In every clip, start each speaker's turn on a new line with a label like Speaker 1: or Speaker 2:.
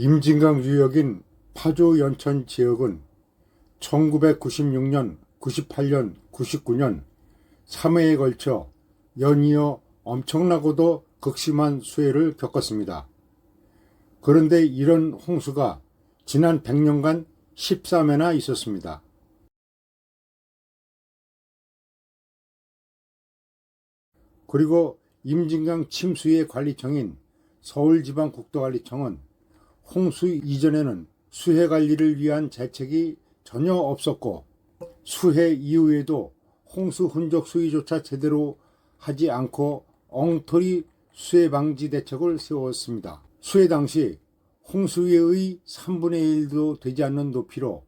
Speaker 1: 임진강 유역인 파주 연천 지역은 1996년, 98년, 99년 3회에 걸쳐 연이어 엄청나고도 극심한 수해를 겪었습니다. 그런데 이런 홍수가 지난 100년간 13회나 있었습니다. 그리고 임진강 침수의 관리청인 서울지방국도관리청은 홍수 이전에는 수해 관리를 위한 대책이 전혀 없었고 수해 이후에도 홍수 흔적 수위조차 제대로 하지 않고 엉터리 수해 방지 대책을 세웠습니다. 수해 당시 홍수위의 3분의 1도 되지 않는 높이로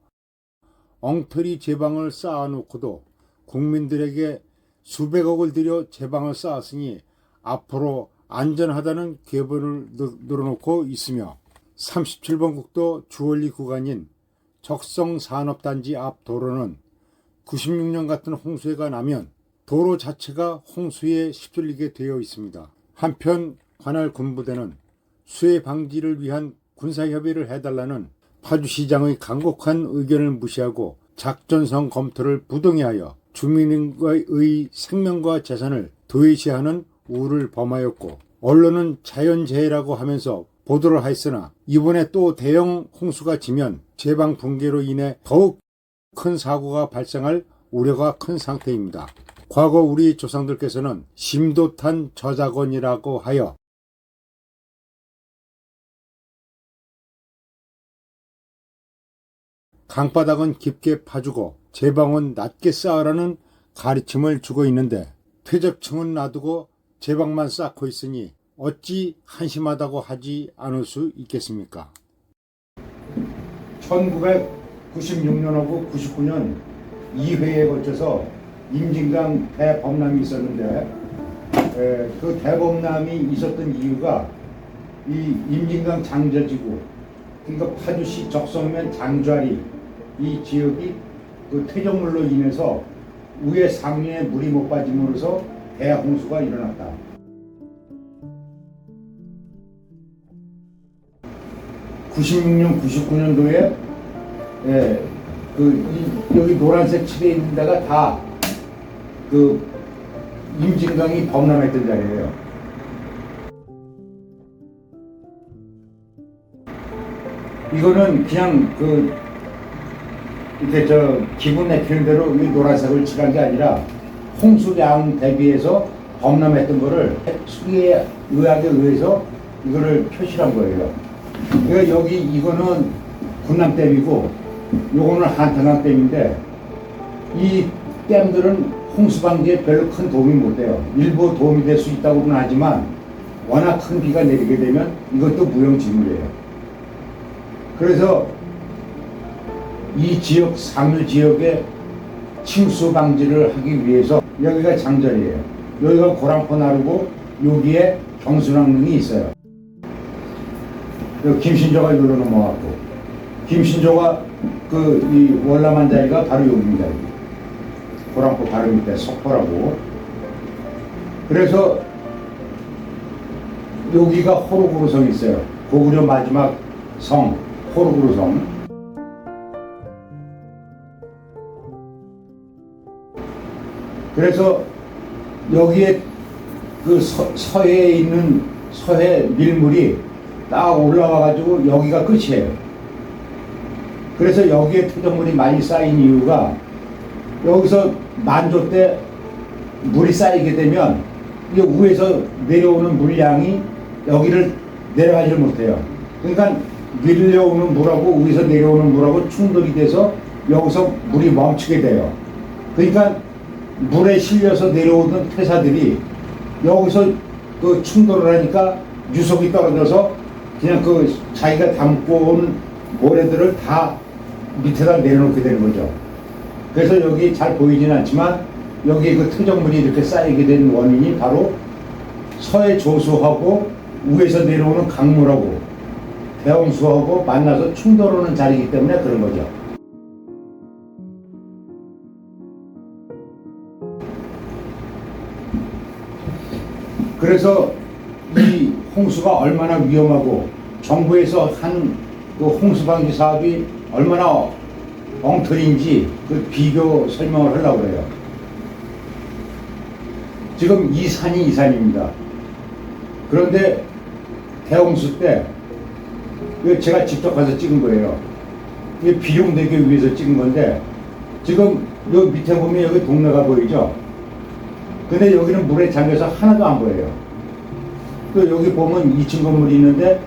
Speaker 1: 엉터리 제방을 쌓아놓고도 국민들에게 수백억을 들여 제방을 쌓았으니 앞으로 안전하다는 궤변을 늘어놓고 있으며 37번 국도 주원리 구간인 적성산업단지 앞 도로는 96년 같은 홍수해가 나면 도로 자체가 홍수에 휩쓸리게 되어 있습니다. 한편 관할 군부대는 수해 방지를 위한 군사협의를 해달라는 파주시장의 간곡한 의견을 무시하고 작전성 검토를 부동의하여 주민의 생명과 재산을 도외시하는 우를 범하였고 언론은 자연재해라고 하면서 보도를 하였으나 이번에 또 대형 홍수가 지면 제방 붕괴로 인해 더욱 큰 사고가 발생할 우려가 큰 상태입니다. 과거 우리 조상들께서는 심도탄 저작원이라고 하여 강바닥은 깊게 파주고 제방은 낮게 쌓으라는 가르침을 주고 있는데 퇴적층은 놔두고 제방만 쌓고 있으니 어찌 한심하다고 하지 않을 수 있겠습니까? 1996년하고 99년 2회에 걸쳐서 임진강 대범람이 있었는데 그 대범람이 있었던 이유가 이 임진강 장저지구 그러니까 파주시 적성면 장좌리 이 지역이 그 퇴적물로 인해서 위에 상류에 물이 못 빠짐으로써 대홍수가 일어났다. 96년, 99년도에 여기 노란색 칠해 있는 데가 다 그 임진강이 범람했던 자리예요. 이거는 그냥 이렇게 기분 내키는 대로 이 노란색을 칠한 게 아니라 홍수량 대비해서 범람했던 거를 수기의 의학에 의해서 이거를 표시한 거예요. 그러니까 이거는 군남댐이고 요거는 한탄강댐인데 이 댐들은 홍수 방지에 별로 큰 도움이 못 돼요. 일부 도움이 될 수 있다고는 하지만 워낙 큰 비가 내리게 되면 이것도 무용지물이에요. 그래서 이 지역 상류 지역의 침수 방지를 하기 위해서 여기가 장절이에요. 여기가 고랑포 나루고 여기에 경순항릉이 있어요. 김신조가 여기로 넘어왔고 김신조가 이 월남한 자리가 바로 여기입니다. 고랑포 바로 밑에 석포라고. 그래서 여기가 호로구루성이 있어요. 고구려 마지막 성 호로구루성. 그래서 여기에 서해에 있는 서해 밀물이 딱 올라와가지고 여기가 끝이에요. 그래서 여기에 퇴적물이 많이 쌓인 이유가 여기서 만조 때 물이 쌓이게 되면 이게 위에서 내려오는 물량이 여기를 내려가지를 못해요. 그러니까 밀려오는 물하고 위에서 내려오는 물하고 충돌이 돼서 여기서 물이 멈추게 돼요. 그러니까 물에 실려서 내려오는 퇴사들이 여기서 충돌을 하니까 유속이 떨어져서 그냥 자기가 담고 온 모래들을 다 밑에다 내려놓게 되는 거죠. 그래서 여기 잘 보이지는 않지만 여기 퇴적물이 이렇게 쌓이게 된 원인이 바로 서해 조수하고 위에서 내려오는 강물하고 대홍수하고 만나서 충돌하는 자리이기 때문에 그런 거죠. 그래서 이 홍수가 얼마나 위험하고 정부에서 한 그 홍수방지 사업이 얼마나 엉터리인지 그 비교 설명을 하려고 해요. 지금 이 산이 이 산입니다. 그런데 대홍수 때 이거 제가 직접 가서 찍은 거예요. 이게 비용되기 위해서 찍은 건데 지금 여기 밑에 보면 여기 동네가 보이죠? 근데 여기는 물에 잠겨서 하나도 안 보여요. 또 여기 보면 2층 건물이 있는데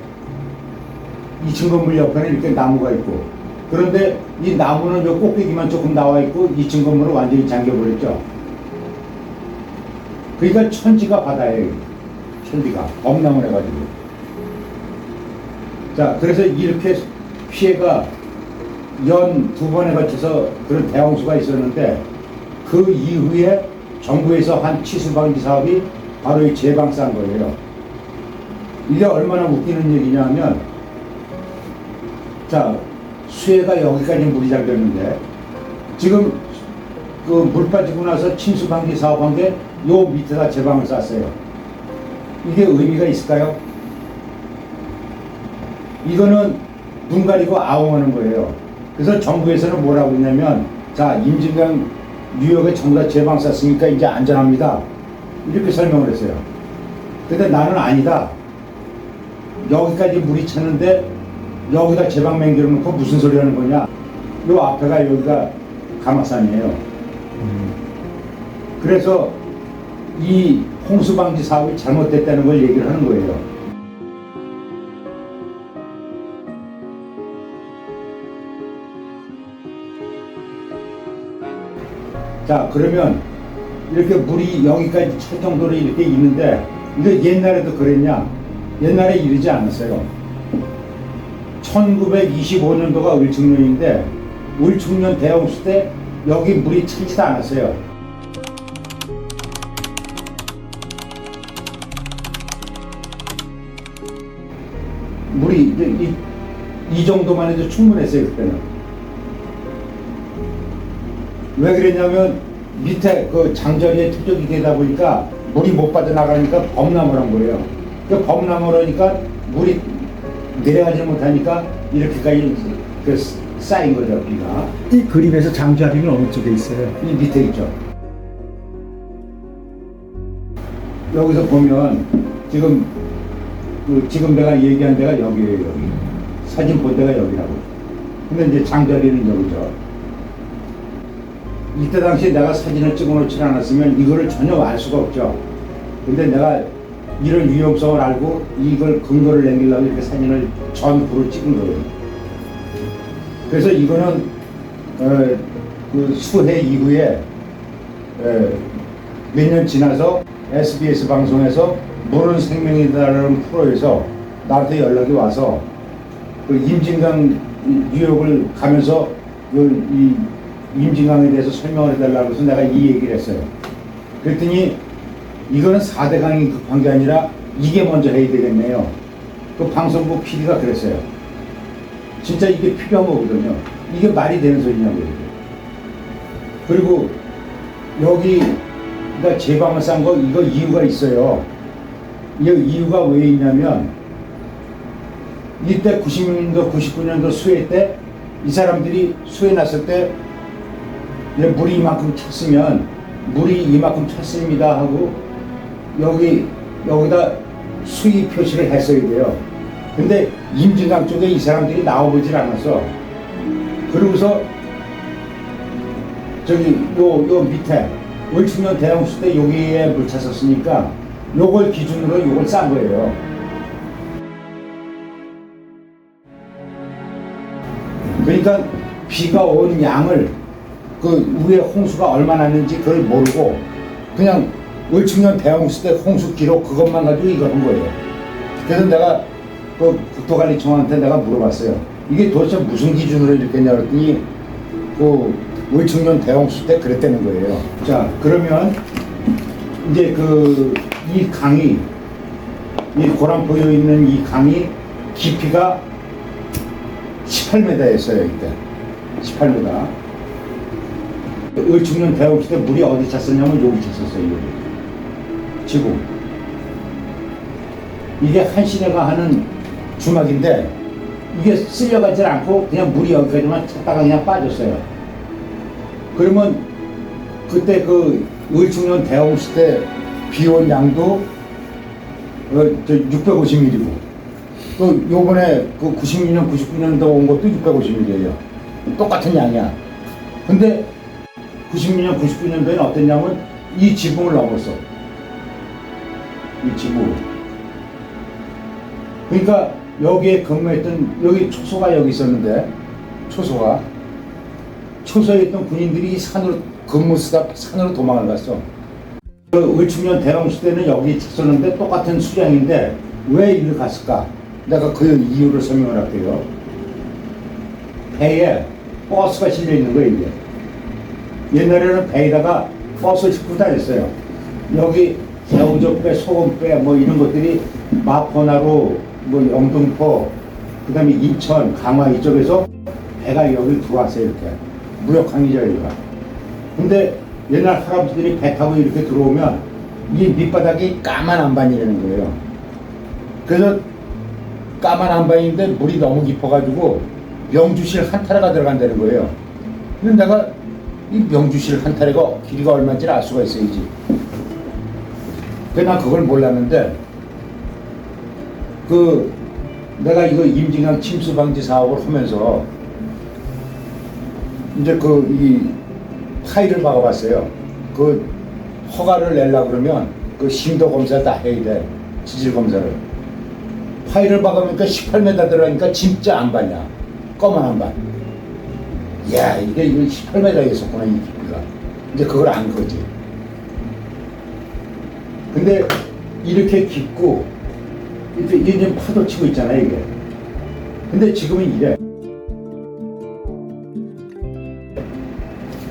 Speaker 1: 2층 건물 옆에는 이렇게 나무가 있고, 그런데 이 나무는 요 꼭대기만 조금 나와 있고 2층 건물은 완전히 잠겨버렸죠. 그러니까 천지가 바다예요. 천지가 범람을 해가지고. 자, 그래서 이렇게 피해가 연 2번에 걸쳐서 그런 대홍수가 있었는데 그 이후에 정부에서 한 치수방지 사업이 바로 이 제방사인 거예요. 이게 얼마나 웃기는 얘기냐면, 자, 수해가 여기까지 물이 잠겼는데 지금 그 물 빠지고 나서 침수방지 사업한 게 요 밑에다 제방을 쌌어요. 이게 의미가 있을까요? 이거는 눈 가리고 아웅하는 거예요. 그래서 정부에서는 뭐라고 했냐면, 자, 임진강 뉴욕에 전부 다 제방 쌌으니까 이제 안전합니다, 이렇게 설명을 했어요. 근데 나는 아니다, 여기까지 물이 찼는데 여기다 제방 맹기를 놓고 무슨 소리 하는 거냐. 요 앞에가 여기가 가마산이에요. 그래서 이 홍수방지 사업이 잘못됐다는 걸 얘기를 하는 거예요. 자, 그러면 이렇게 물이 여기까지 찰 정도로 이렇게 있는데 이거 옛날에도 그랬냐? 옛날에 이러지 않았어요. 1925년도가 을충년인데 을충년 대홍수 때 여기 물이 차지도 않았어요. 물이 이 정도만 해도 충분했어요, 그때는. 왜 그랬냐면 밑에 그 장저리에 투적이 되다 보니까 물이 못 빠져나가니까 범람을 한 거예요. 그 범람을 하니까 물이 내려가지 못하니까 이렇게까지 그 쌓인 거죠, 비가.
Speaker 2: 이 그림에서 장자리는 어느 쪽에 있어요?
Speaker 1: 이 밑에 있죠. 여기서 보면 지금 지금 내가 얘기한 데가 여기에요, 여기. 사진 본 데가 여기라고. 근데 이제 장자리는 여기죠. 이때 당시에 내가 사진을 찍어놓지 않았으면 이거를 전혀 알 수가 없죠. 근데 내가 이런 위험성을 알고 이걸 근거를 남기려고 이렇게 사진을 전부를 찍은 거예요. 그래서 이거는 그 수해 이후에 몇 년 지나서 SBS 방송에서 물은 생명이다라는 프로에서 나한테 연락이 와서 그 임진강 뉴욕을 가면서 이 임진강에 대해서 설명을 해달라고 해서 내가 이 얘기를 했어요. 그랬더니 이거는 4대 강이 급한 게 아니라 이게 먼저 해야 되겠네요. 그 방송국 PD가 그랬어요. 진짜 이게 필요한 거거든요. 이게 말이 되는 소리냐고. 그리고 여기가 제방을 싼 거 이거 이유가 있어요. 이 이유가 왜 있냐면 이때 96년도 99년도 수해 때 이 사람들이 수해 났을 때 물이 이만큼 찼으면 물이 이만큼 찼습니다 하고 여기다 수위 표시를 했어야 돼요. 근데 임진강 쪽에 이 사람들이 나와보질 않았어. 그러고서 저기 요 밑에 을충년 대홍수 때 여기에 물 찼었으니까 요걸 기준으로 요걸 싼 거예요. 그러니까 비가 온 양을 그 위에 홍수가 얼마나 났는지 그걸 모르고 그냥 을충년 대홍수 때 홍수 기록 그것만 가지고 이걸 한 거예요. 그래서 내가 그 국토관리청한테 내가 물어봤어요. 이게 도대체 무슨 기준으로 이렇게 했냐 그랬더니 그 을충년 대홍수 때 그랬다는 거예요. 자, 그러면 이제 이 강이 이 고란포에 있는 이 강이 깊이가 18m였어요 이때. 18m. 을충년 대홍수 때 물이 어디 찼었냐면 여기 찼었어요. 여기. 지금 이게 한시내가 하는 주막인데 이게 쓸려가지 않고 그냥 물이 여기까지만 찼다가 그냥 빠졌어요. 그러면 그때 그 을충년 대홍수 때 비온 양도 650mm고 또 요번에 그 96년 99년도 온 것도 650mm예요. 똑같은 양이야. 근데 96년 99년도에는 어땠냐면 이 지붕을 넘었어. 이 지붕. 그러니까 여기에 근무했던 여기 초소가 여기 있었는데 초소에 있던 군인들이 산으로 근무 쓰다 산으로 도망을 갔어. 그 을충년 대홍수 때는 여기 있었는데 똑같은 수량인데 왜 이리로 갔을까? 내가 그 이유를 설명을 할게요. 배에 버스가 실려 있는 거예요, 이게. 옛날에는 배에다가 버스 싣고 다녔어요. 여기 새우젓배, 소금배 뭐 이런 것들이 마포나루, 뭐 영등포, 그 다음에 인천, 강화 이쪽에서 배가 여기 들어왔어요, 이렇게. 무역항이죠, 여기가. 근데 옛날 할아버지들이 배 타고 이렇게 들어오면 이 밑바닥이 까만 안반이라는 거예요. 그래서 까만 안반인데 물이 너무 깊어가지고 명주실 한 타래가 들어간다는 거예요. 근데 내가 이 명주실 한 타래가 길이가 얼마인지 알 수가 있어야지. 근데 난 그걸 몰랐는데 그 내가 이거 임진강 침수 방지 사업을 하면서 이제 그 이 파일을 박아봤어요. 그 허가를 내려고 그러면 그 심도 검사 다 해야 돼. 지질 검사를. 파일을 박으니까 18m 들어가니까 진짜 안반이야. 검은 안반. 이야, 이게 18m 있었구나, 이 깊이가. 이제 그걸 안 거지. 근데 이렇게 깊고, 이게 지금 파도 치고 있잖아요, 이게. 근데 지금은 이래.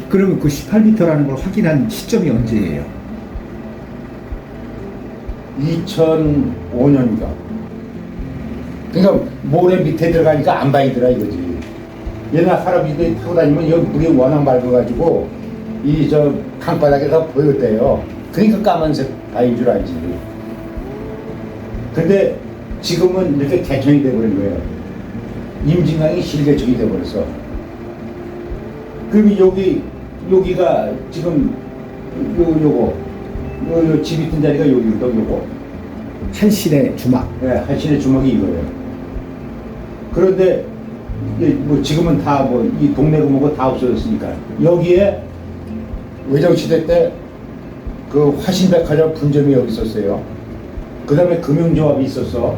Speaker 2: 그러면 그 18m라는 걸 확인한 시점이 언제예요?
Speaker 1: 2005년인가. 그러니까 모래 밑에 들어가니까 안반이더라 이거지. 옛날 할아버지들이 타고 다니면 여기 물이 워낙 맑아가지고 이 저 강바닥에서 보였대요. 그러니까 까만색 바인 줄 알지. 근데 지금은 이렇게 개천이 돼버린 거예요. 임진강이 실개천이 돼버렸어. 그럼 여기가 지금 요 집 있던 자리가 여기거든, 요거.
Speaker 2: 한신의 주막.
Speaker 1: 네, 한신의 주막이 이거예요. 그런데 이게 뭐 지금은 다 뭐 이 동네고 뭐고 다 없어졌으니까 여기에 외정시대 때 그 화신백화점 분점이 여기 있었어요. 그 다음에 금융조합이 있었어.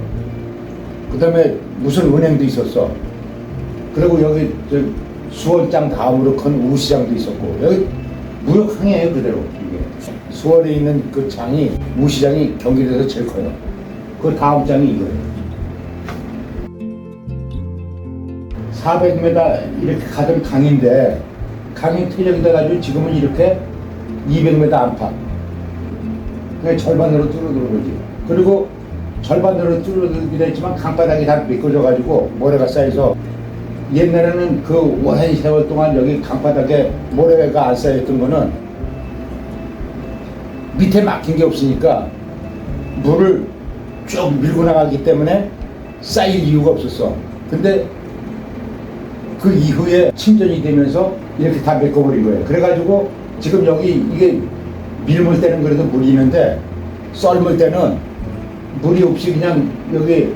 Speaker 1: 그 다음에 무슨 은행도 있었어. 그리고 여기 저 수원장 다음으로 큰 우시장도 있었고 여기 무역항이에요 그대로. 이게 수원에 있는 그 장이 우시장이 경기도에서 제일 커요. 그 다음 장이 이거예요. 400m 이렇게 가던 강인데 강이 퇴적이 돼가지고 지금은 이렇게 200m 안팎. 그게 절반으로 줄어드는 거지. 그리고 절반으로 줄어들기도 했지만 강바닥이 다 미끄러져가지고 모래가 쌓여서 옛날에는 그 오랜 세월 동안 여기 강바닥에 모래가 안 쌓여있던 거는 밑에 막힌 게 없으니까 물을 쭉 밀고 나가기 때문에 쌓일 이유가 없었어. 근데 그 이후에 침전이 되면서 이렇게 다 메꿔버린 거예요. 그래가지고 지금 여기 이게 밀물 때는 그래도 물이 있는데 썰물 때는 물이 없이 그냥 여기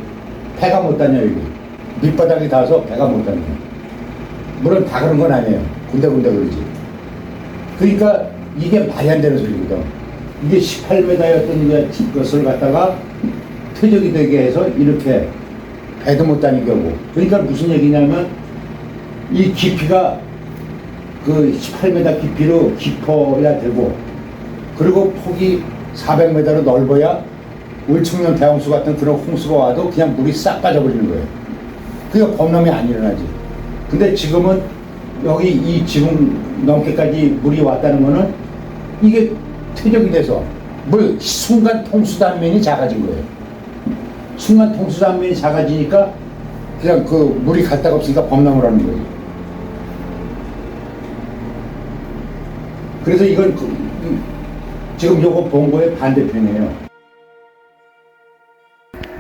Speaker 1: 배가 못 다녀. 여기 밑바닥이 닿아서 배가 못 다녀. 물은 다 그런 건 아니에요. 군데군데 그러지. 그러니까 이게 말이 안 되는 소리거든. 이게 18m였던 것을 갖다가 퇴적이 되게 해서 이렇게 배도 못 다니게 하고. 그러니까 무슨 얘기냐면 이 깊이가 그 18m 깊이로 깊어야 되고 그리고 폭이 400m로 넓어야 을충년 대홍수 같은 그런 홍수가 와도 그냥 물이 싹 빠져버리는 거예요. 그게 범람이 안 일어나지. 근데 지금은 여기 이 지붕 넘게까지 물이 왔다는 거는 이게 퇴적이 돼서 순간 통수 단면이 작아진 거예요. 순간 통수 단면이 작아지니까 그냥 그 물이 갈 데가 없으니까 범람을 하는 거예요. 그래서 이건 지금 요거 본 거의 반대편이에요.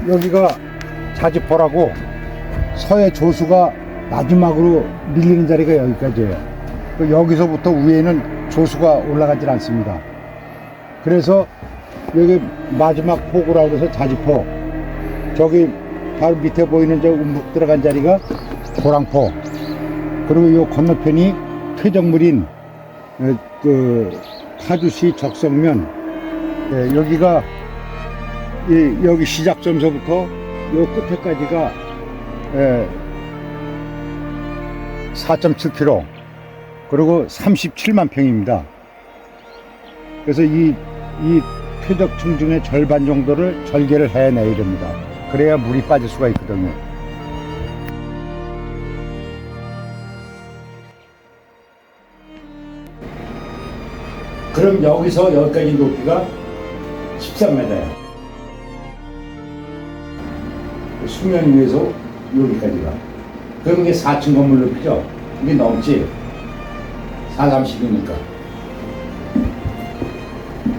Speaker 1: 여기가 자지포라고 서해 조수가 마지막으로 밀리는 자리가 여기까지예요. 여기서부터 위에는 조수가 올라가질 않습니다. 그래서 여기 마지막 포구라고 해서 자지포, 저기 바로 밑에 보이는 저 움푹 들어간 자리가 고랑포, 그리고 요 건너편이 퇴적물인 그 파주시 적성면. 여기가 여기 시작점서부터 요 끝에까지가 4.7km, 그리고 37만 평입니다. 그래서 이 퇴적층 중에 절반 정도를 절개를 해내야 됩니다. 그래야 물이 빠질 수가 있거든요. 그럼 여기서 여기까지 높이가 13m예요. 수면 위에서 여기까지가. 그럼 이게 4층 건물 높이죠? 이게 넘지? 430이니까.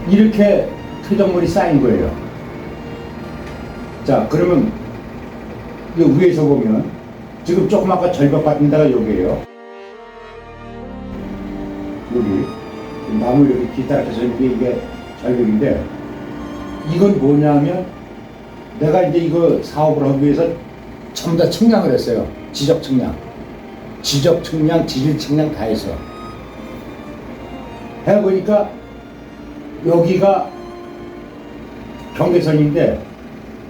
Speaker 1: 이렇게 퇴적물이 쌓인 거예요. 자, 그러면 이 위에서 보면 지금 조금 아까 절벽 같은 데가 여기예요. 여기 나무 이렇게 뒤따라서 이게 절벽인데, 이건 뭐냐면 내가 이제 이거 사업을 하기 위해서 전부 다 측량을 했어요. 지적 측량, 지질 측량 다 했어. 해보니까 여기가 경계선인데,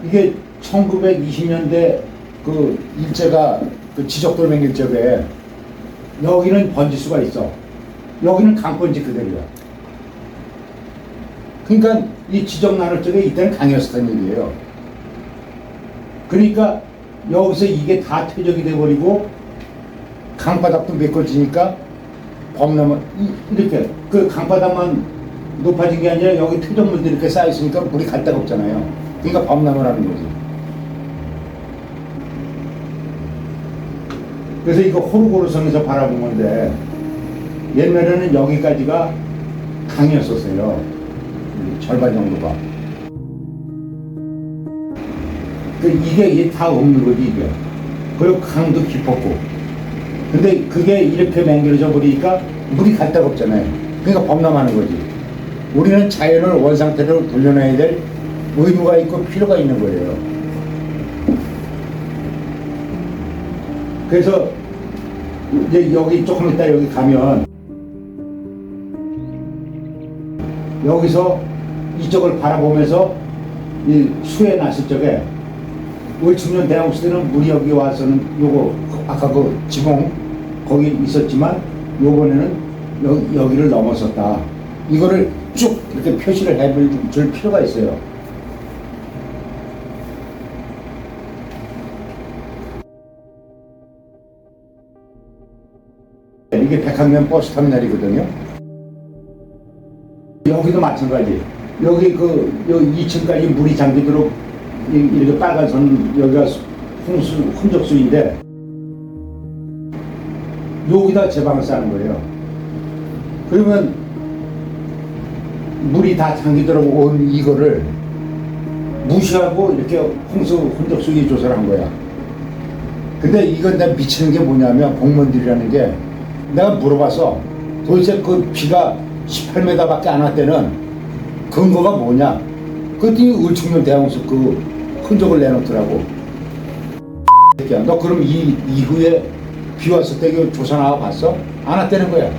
Speaker 1: 이게 1920년대 그 일제가 그 지적돌맹 일제에 여기는 번지수가 있어. 여기는 강번지 그대로야. 그러니까 이 지적 나눌 쪽에 이때는 강이었었던 일이에요. 그러니까 여기서 이게 다 퇴적이 돼버리고 강바닥도 메꿔지니까 범람은 이렇게 그 강바닥만 높아진 게 아니라 여기 퇴적물들이 이렇게 쌓여있으니까 물이 갈 데가 없잖아요. 그러니까 범람을 하는 거지. 그래서 이거 호르고르성에서 바라본 건데, 옛날에는 여기까지가 강이었었어요. 절반 정도가. 이게 다 없는 거지, 이게. 그리고 강도 깊었고. 근데 그게 이렇게 맹글어져 버리니까 물이 갈 데가 없잖아요. 그러니까 범람하는 거지. 우리는 자연을 원상태로 돌려놔야 될 의무가 있고 필요가 있는 거예요. 그래서 이제 여기 조금 있다 여기 가면 여기서 이쪽을 바라보면서 이 수해 났을 적에 월충년 대항수 때는 물이 여기 와서는 요거 아까 그 지붕 거기 있었지만 요번에는 여기를 넘어섰다. 이거를 쭉 이렇게 표시를 해줄 필요가 있어요. 이게 백학면 버스 터미널이거든요. 여기도 마찬가지. 여기 여기 2층까지 물이 잠기도록 이렇게 빨간 선, 여기가 흔적수인데 여기다 제방을 싸는 거예요. 그러면 물이 다 잠기도록 온 이거를 무시하고 이렇게 흔적수위 조사를 한 거야. 근데 이건 내가 미치는 게 뭐냐면, 공무원들이라는 게 내가 물어봐서 도대체 그 비가 18m밖에 안 왔대는 근거가 뭐냐? 그랬더니 을충년 대항수 그 흔적을 내놓더라고. 너 그럼 이후에 비 왔을 때 그 조사 나와 봤어? 안 왔다는 거야.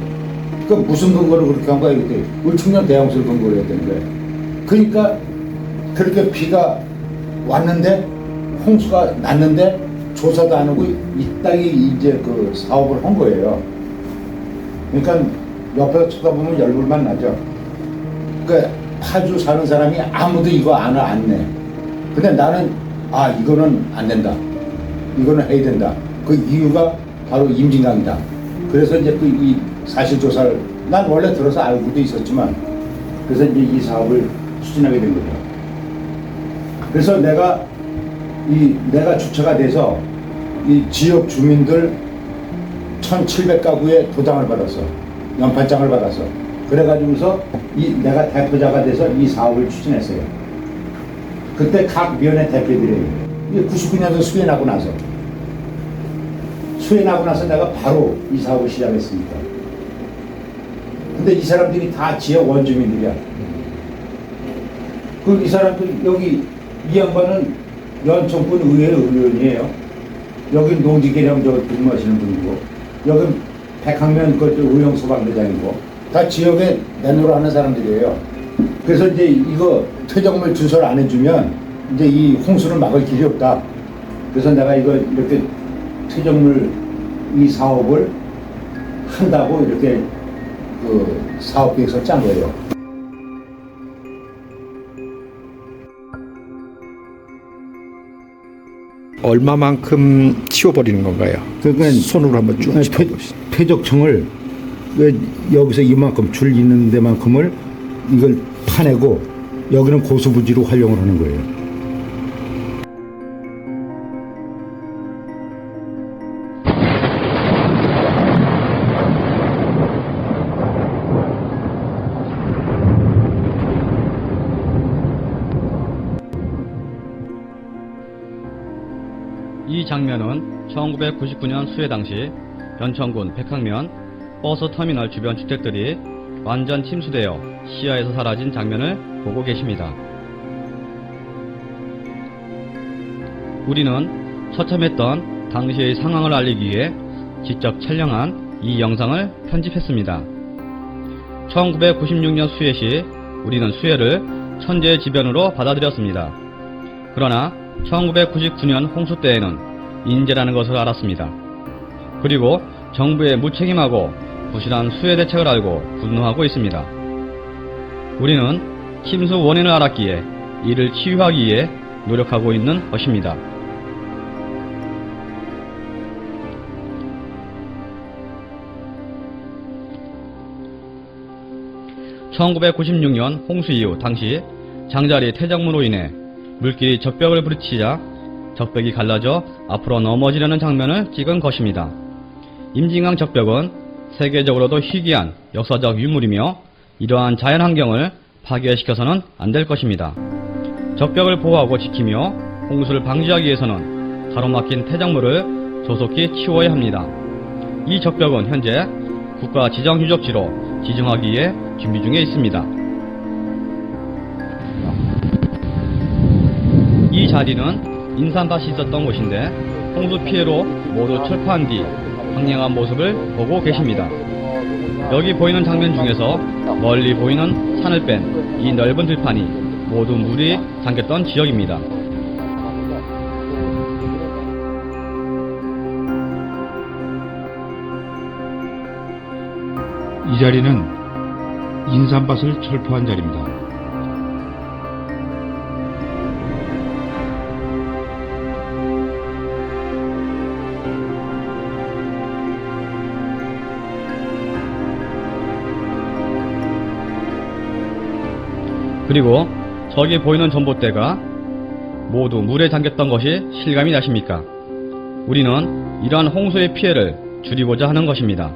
Speaker 1: 그 무슨 근거로 그렇게 한 거야? 그때 을충년 대항수를 근거로 했다는 거야. 그러니까 그렇게 비가 왔는데 홍수가 났는데 조사도 안 하고 이 땅이 이제 그 사업을 한 거예요. 그러니까 옆에서 쳐다보면 열불만 나죠. 그러니까 파주 사는 사람이 아무도 이거 안 내. 근데 나는 이거는 안 된다. 이거는 해야 된다. 그 이유가 바로 임진강이다. 그래서 이제 이 사실 조사를 난 원래 들어서 알고도 있었지만, 그래서 이제 이 사업을 추진하게 된 거죠. 그래서 내가 주체가 돼서 이 지역 주민들 1,700가구에 도장을 받았어. 연판장을 받았어. 그래가지고서 내가 대표자가 돼서 이 사업을 추진했어요. 그때 각 면의 대표들이 이게 99년도 수해나고 나서 내가 바로 이 사업을 시작했습니다. 근데 이 사람들이 다 지역 원주민들이야. 이 사람들 여기 이 양반은 연천군 의회 의원이에요. 여기 농지개념 근무하시는 분이고, 여기 백학면 의용 소방대장이고, 다 지역에 내노로 하는 사람들이에요. 그래서 이제 이거 퇴적물 주소를 안 해주면 이제 이 홍수를 막을 길이 없다. 그래서 내가 이거 이렇게 퇴적물 이 사업을 한다고 이렇게 그 사업 계획서 짠 거예요.
Speaker 2: 얼마만큼 치워버리는 건가요?
Speaker 1: 그러니까
Speaker 2: 손으로 한번 쭉 짚어보시죠.
Speaker 1: 퇴적층을 여기서 이만큼 줄 있는 데만큼을 이걸 파내고 여기는 고수부지로 활용을 하는 거예요.
Speaker 3: 이 장면은 1999년 수해 당시 연천군 백학면 버스터미널 주변 주택들이 완전 침수되어 시야에서 사라진 장면을 보고 계십니다. 우리는 처참했던 당시의 상황을 알리기 위해 직접 촬영한 이 영상을 편집했습니다. 1996년 수해 시 우리는 수해를 천재지변으로 받아들였습니다. 그러나 1999년 홍수 때에는 인재라는 것을 알았습니다. 그리고 정부의 무책임하고 부실한 수해 대책을 알고 분노하고 있습니다. 우리는 침수 원인을 알았기에 이를 치유하기 위해 노력하고 있는 것입니다. (1996년) 홍수 이후 당시 장자리 퇴적물로 인해 물길이 적벽을 부딪히자 적벽이 갈라져 앞으로 넘어지려는 장면을 찍은 것입니다. 임진강 적벽은 세계적으로도 희귀한 역사적 유물이며 이러한 자연환경을 파괴시켜서는 안 될 것입니다. 적벽을 보호하고 지키며 홍수를 방지하기 위해서는 가로막힌 퇴적물을 조속히 치워야 합니다. 이 적벽은 현재 국가 지정유적지로 지정하기 위해 준비 중에 있습니다. 이 자리는 인삼밭이 있었던 곳인데 홍수 피해로 모두 철파한 뒤 황량한 모습을 보고 계십니다. 여기 보이는 장면 중에서 멀리 보이는 산을 뺀 이 넓은 들판이 모두 물이 잠겼던 지역입니다.
Speaker 4: 이 자리는 인삼밭을 철포한 자리입니다.
Speaker 3: 그리고 저기 보이는 전봇대가 모두 물에 잠겼던 것이 실감이 나십니까? 우리는 이러한 홍수의 피해를 줄이고자 하는 것입니다.